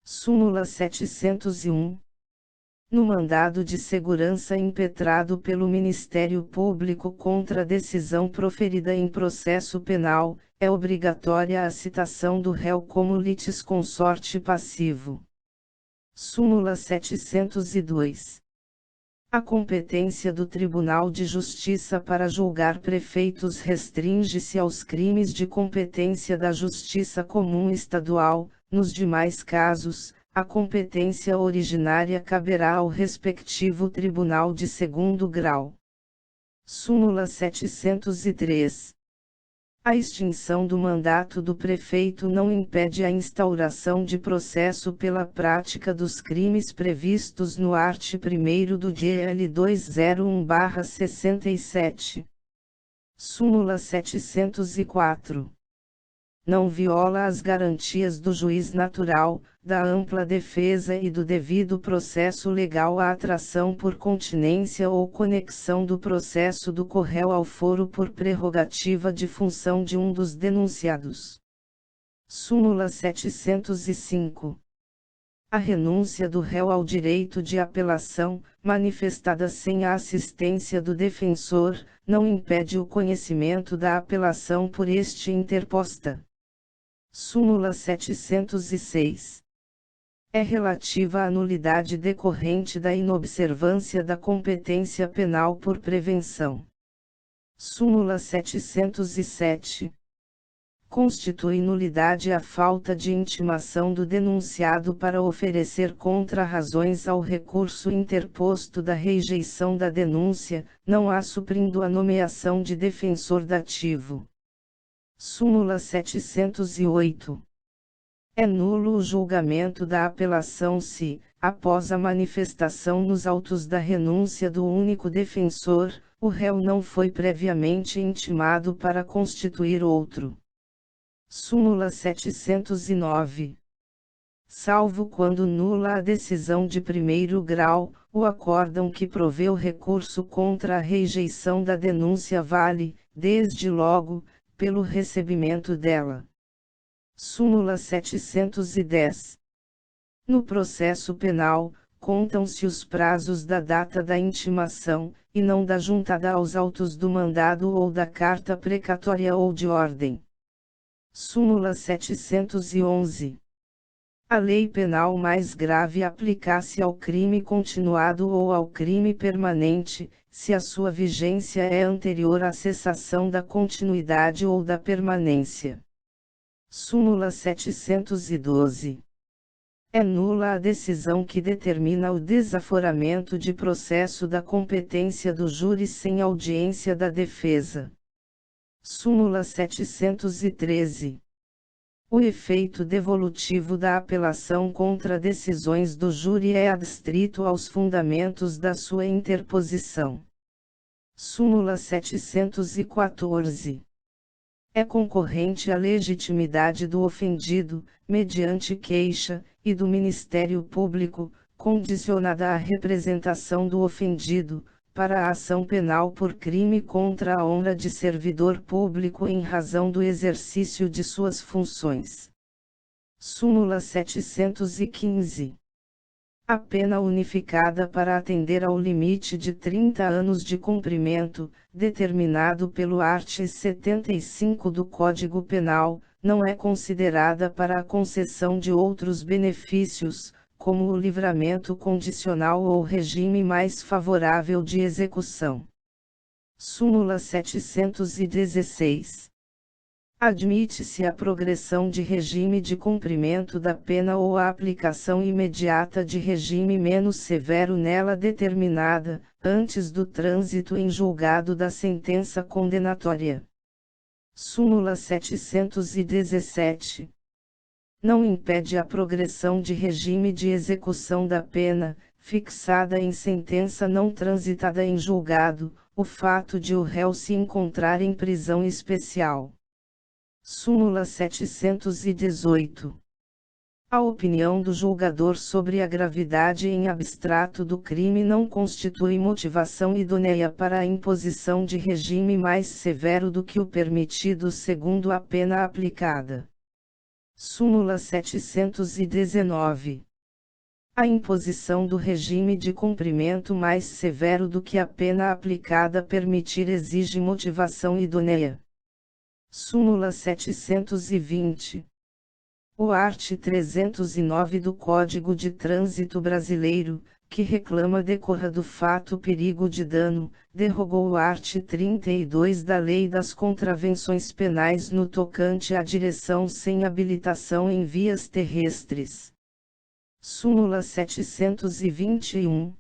Súmula 701. No mandado de segurança impetrado pelo Ministério Público contra decisão proferida em processo penal, é obrigatória a citação do réu como litisconsorte passivo. Súmula 702. A competência do Tribunal de Justiça para julgar prefeitos restringe-se aos crimes de competência da Justiça Comum Estadual. Nos demais casos, a competência originária caberá ao respectivo Tribunal de Segundo Grau. Súmula 703. A extinção do mandato do prefeito não impede a instauração de processo pela prática dos crimes previstos no art. 1º do GL 201/67. Súmula 704. Não viola as garantias do juiz natural, da ampla defesa e do devido processo legal a atração por continência ou conexão do processo do corréu ao foro por prerrogativa de função de um dos denunciados. Súmula 705. A renúncia do réu ao direito de apelação, manifestada sem a assistência do defensor, não impede o conhecimento da apelação por este interposta. Súmula 706. É relativa à nulidade decorrente da inobservância da competência penal por prevenção. Súmula 707. Constitui nulidade a falta de intimação do denunciado para oferecer contra-razões ao recurso interposto da rejeição da denúncia, não há suprindo a nomeação de defensor dativo. Súmula 708. É nulo o julgamento da apelação se, após a manifestação nos autos da renúncia do único defensor, o réu não foi previamente intimado para constituir outro. Súmula 709. Salvo quando nula a decisão de primeiro grau, o acórdão que proveu recurso contra a rejeição da denúncia vale, desde logo, pelo recebimento dela. Súmula 710. No processo penal, contam-se os prazos da data da intimação, e não da juntada aos autos do mandado ou da carta precatória ou de ordem. Súmula 711. A lei penal mais grave aplica-se ao crime continuado ou ao crime permanente, se a sua vigência é anterior à cessação da continuidade ou da permanência. Súmula 712. É nula a decisão que determina o desaforamento de processo da competência do júri sem audiência da defesa. Súmula 713. O efeito devolutivo da apelação contra decisões do júri é adstrito aos fundamentos da sua interposição. Súmula 714. É concorrente à legitimidade do ofendido, mediante queixa, e do Ministério Público, condicionada à representação do ofendido, para a ação penal por crime contra a honra de servidor público em razão do exercício de suas funções. Súmula 715. A pena unificada para atender ao limite de 30 anos de cumprimento, determinado pelo art. 75 do Código Penal, não é considerada para a concessão de outros benefícios, como o livramento condicional ou regime mais favorável de execução. Súmula 716. Admite-se a progressão de regime de cumprimento da pena ou a aplicação imediata de regime menos severo nela determinada, antes do trânsito em julgado da sentença condenatória. Súmula 717. Não impede a progressão de regime de execução da pena, fixada em sentença não transitada em julgado, o fato de o réu se encontrar em prisão especial. Súmula 718. A opinião do julgador sobre a gravidade em abstrato do crime não constitui motivação idônea para a imposição de regime mais severo do que o permitido segundo a pena aplicada. Súmula 719. A imposição do regime de cumprimento mais severo do que a pena aplicada permitir exige motivação idônea. Súmula 720. O art. 309 do Código de Trânsito Brasileiro, que reclama decorra do fato perigo de dano, derrogou o art. 32 da Lei das Contravenções Penais no tocante à direção sem habilitação em vias terrestres. Súmula 721.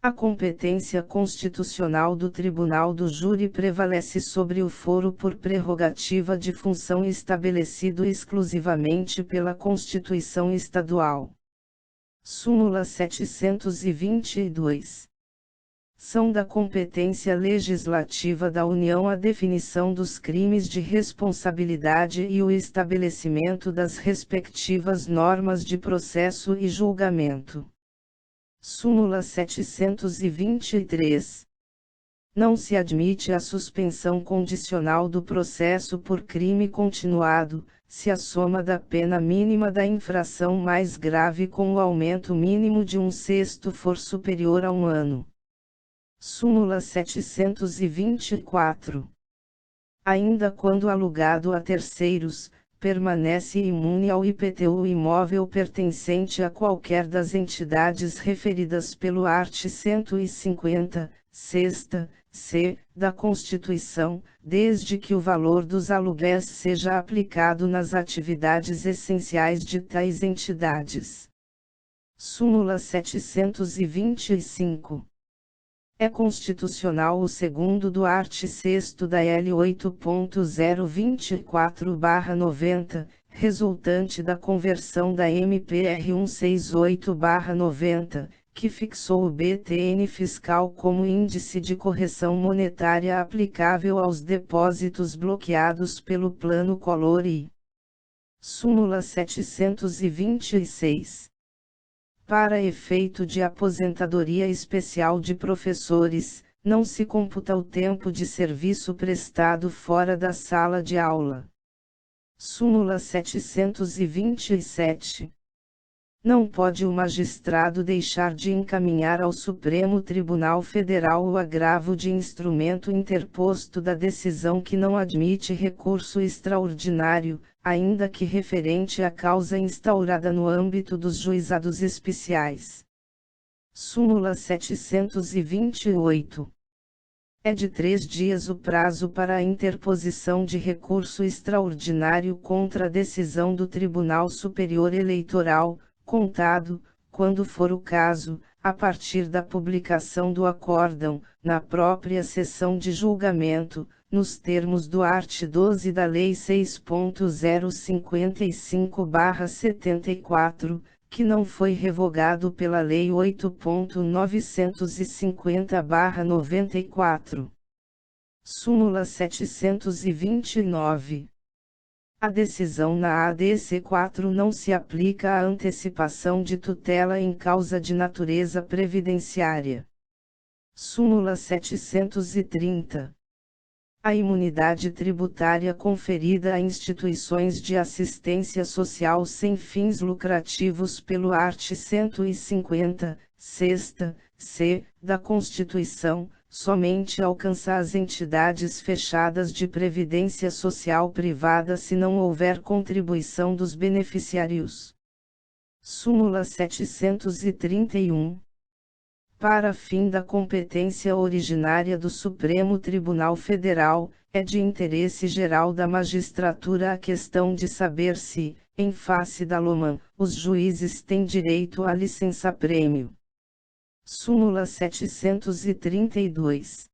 A competência constitucional do Tribunal do Júri prevalece sobre o foro por prerrogativa de função estabelecido exclusivamente pela Constituição Estadual. Súmula 722. São da competência legislativa da União a definição dos crimes de responsabilidade e o estabelecimento das respectivas normas de processo e julgamento. Súmula 723. Não se admite a suspensão condicional do processo por crime continuado, se a soma da pena mínima da infração mais grave com o aumento mínimo de 1/6 for superior a 1 ano. Súmula 724. Ainda quando alugado a terceiros, permanece imune ao IPTU o imóvel pertencente a qualquer das entidades referidas pelo art. 150, 6ª, c, da Constituição, desde que o valor dos aluguéis seja aplicado nas atividades essenciais de tais entidades. Súmula 725. É constitucional o segundo do art. 6º da L. 8.024/90, resultante da conversão da MPR 168/90, que fixou o BTN fiscal como índice de correção monetária aplicável aos depósitos bloqueados pelo Plano Collor e. Súmula 726. Para efeito de aposentadoria especial de professores, não se computa o tempo de serviço prestado fora da sala de aula. Súmula 727. Não pode o magistrado deixar de encaminhar ao Supremo Tribunal Federal o agravo de instrumento interposto da decisão que não admite recurso extraordinário, ainda que referente à causa instaurada no âmbito dos juizados especiais. Súmula 728. É de 3 dias o prazo para a interposição de recurso extraordinário contra a decisão do Tribunal Superior Eleitoral, contado, quando for o caso, a partir da publicação do acórdão, na própria sessão de julgamento, nos termos do art. 12 da Lei 6.055/74, que não foi revogado pela Lei 8.950/94. Súmula 729. A decisão na ADC 4 não se aplica à antecipação de tutela em causa de natureza previdenciária. Súmula 730. A imunidade tributária conferida a instituições de assistência social sem fins lucrativos pelo art. 150, 6ª, c, da Constituição, somente alcança as entidades fechadas de previdência social privada se não houver contribuição dos beneficiários. Súmula 731. Para fim da competência originária do Supremo Tribunal Federal, é de interesse geral da magistratura a questão de saber se, em face da LOMAN, os juízes têm direito à licença-prêmio. Súmula 732.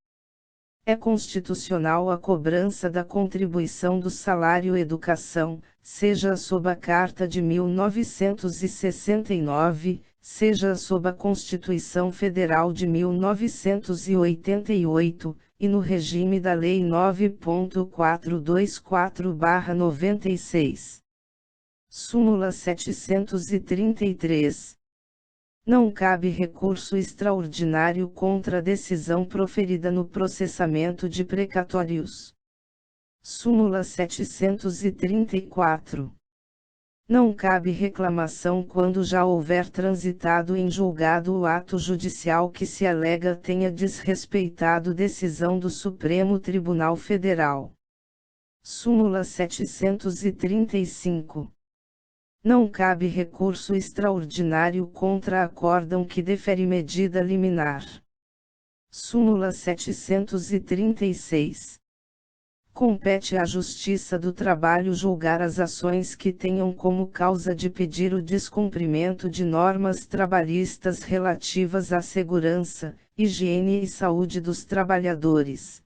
É constitucional a cobrança da contribuição do salário educação, seja sob a Carta de 1969, seja sob a Constituição Federal de 1988, e no regime da Lei 9.424/96. Súmula 733. Não cabe recurso extraordinário contra a decisão proferida no processamento de precatórios. Súmula 734. Não cabe reclamação quando já houver transitado em julgado o ato judicial que se alega tenha desrespeitado decisão do Supremo Tribunal Federal. Súmula 735. Não cabe recurso extraordinário contra acórdão que defere medida liminar. Súmula 736. Compete à Justiça do Trabalho julgar as ações que tenham como causa de pedir o descumprimento de normas trabalhistas relativas à segurança, higiene e saúde dos trabalhadores.